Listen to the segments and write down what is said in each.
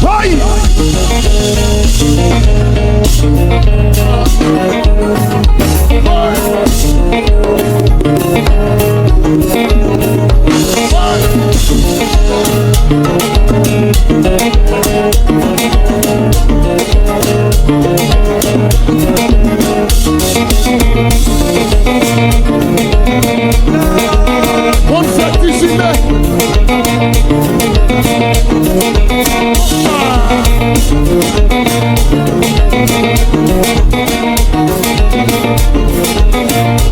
Aïe. Konpa Disip.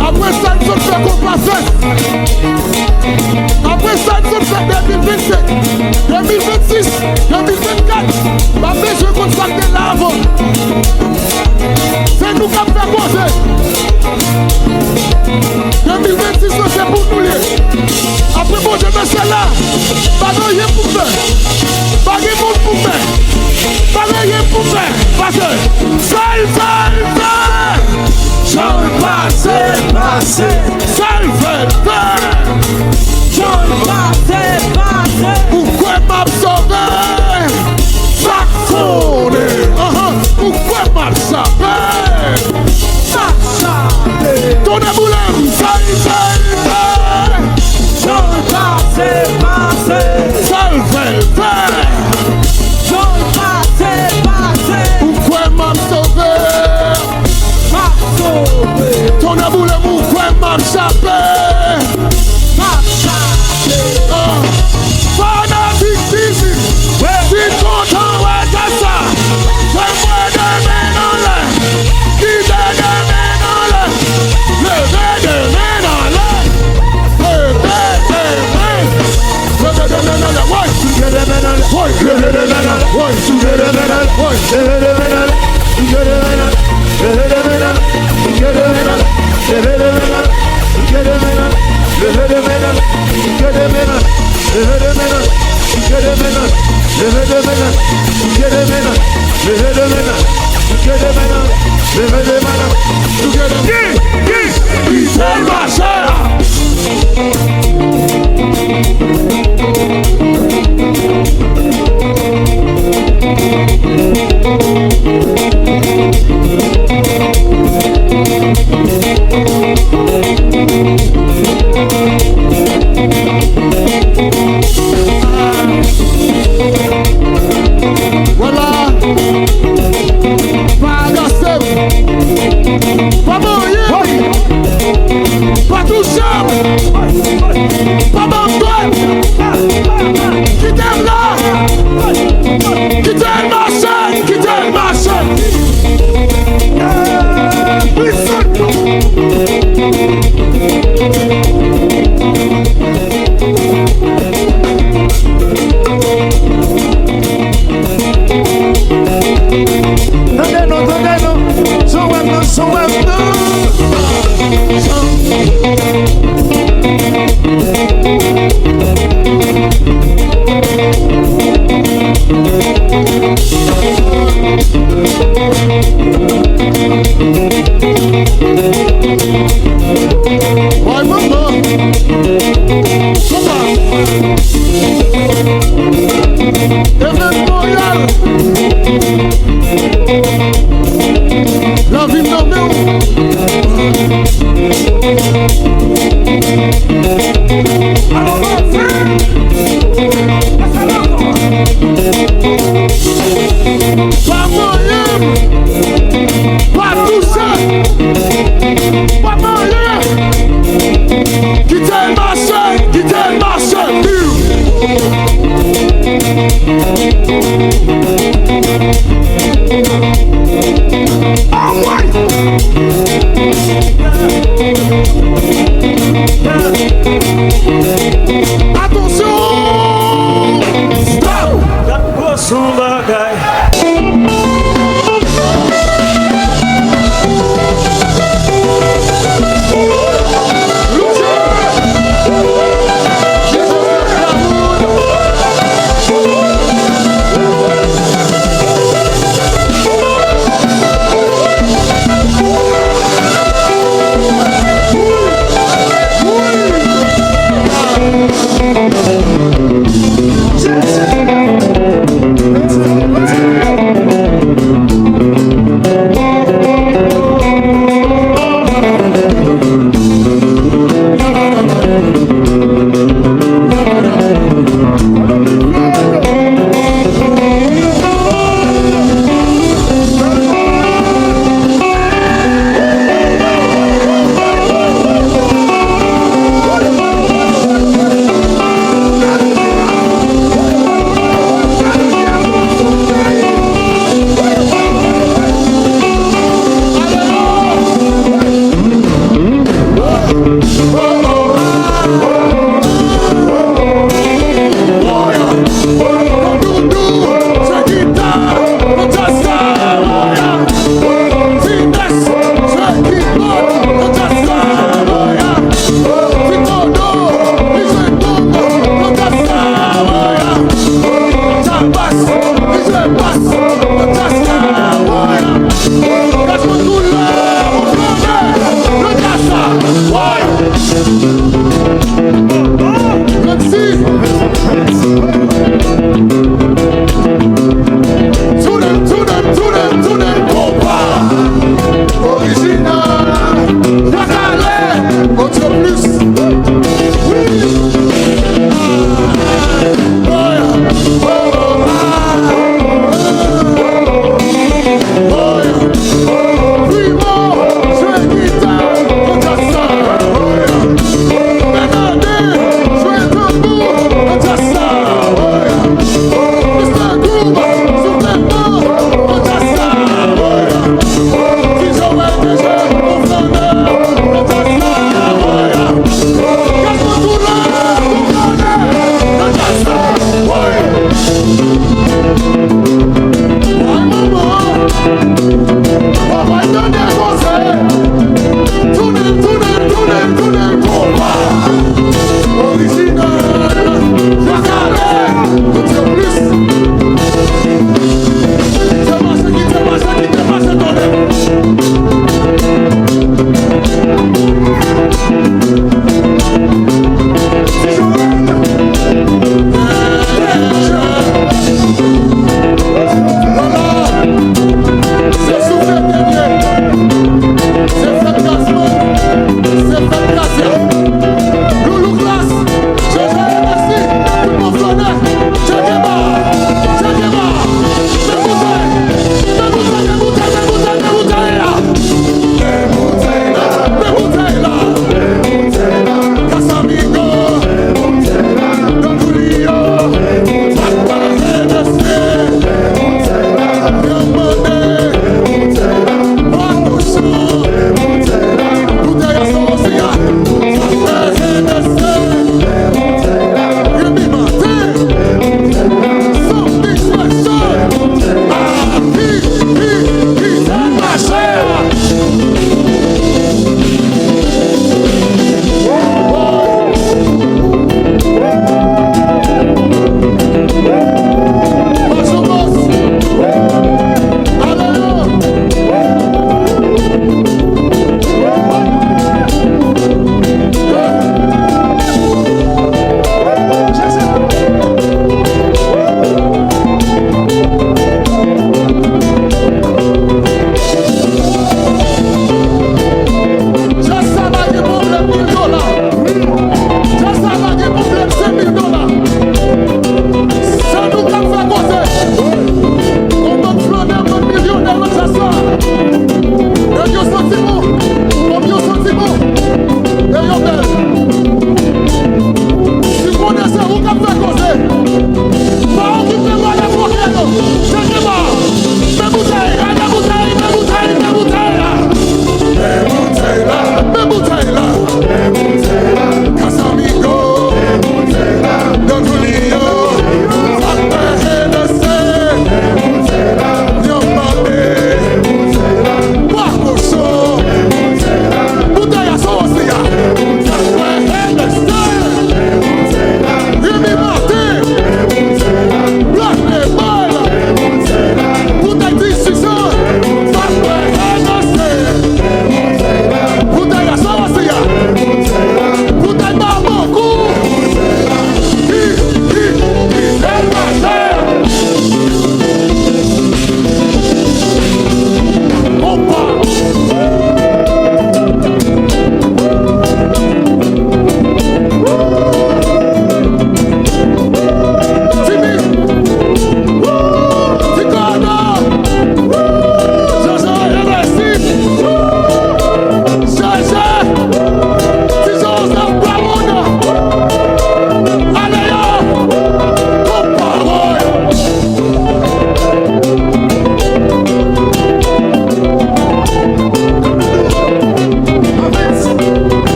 Après ça, nous fait Konpa Disip. Après ça, nous fait 2027, 2026, 2024. Pas besoin qu'on fasse de l'avant. C'est nous qui avons fait poser. 2026, c'est pour nous. Après, bon Dieu, mais c'est là. Pas de rien pour faire. Pas de monde pour faire. Pas de rien pour faire. Parce que ça le fait. J'en ai passé. Ça le fait. J'en ai passé. Pourquoi m'absorber? Ça sonne. Pourquoi m'absorber? Ça ton aboulem. Ça le fait. J'en ai passé. Ça le fait. J'en ai passé. Pourquoi m'absorber? Ton aboulem. Pourquoi m'absorber? Fanatique Disip. Si content, ouais, t'as ça. Fais-moi de main dans l'air. Qui te de main dans l'air. Levez de main dans l'air. Levez de main. Levez de main dans l'air. Ouais, levez de main dans l'air. Ouais, levez de main dans l'air. Ouais, levez de main dans l'air. Ouais, levez de main dans l'air. Levez de main dans l'air. Levez de main dans l'air. Levez de main dans l'air. Levez de main dans l'air. Levez de main dans l'air. Levez de main dans l'air. Levez de main dans l'air. Levez de main dans l'air. Levez de main dans l'air. Levez de main dans l'air. Levez de main dans l'air. Levez de main dans l'air. Levez de main dans l'air. Levez de main dans l'air. C'est ma chère. Voilà. Pas gasser. Pas mourir. Pas toucher. Pas m'entendre. Qui t'aime là. Qui t'aime ma chaîne. Qui t'aime ma chaîne. Ouais, maman. Comment? Événement Montréal. La ville nommée. Alors, pas moyen, pas tout ça, pas moyen. Quittez le marché, quittez le marché. Oh ouais. Attention, stop. Son bagay. se passe.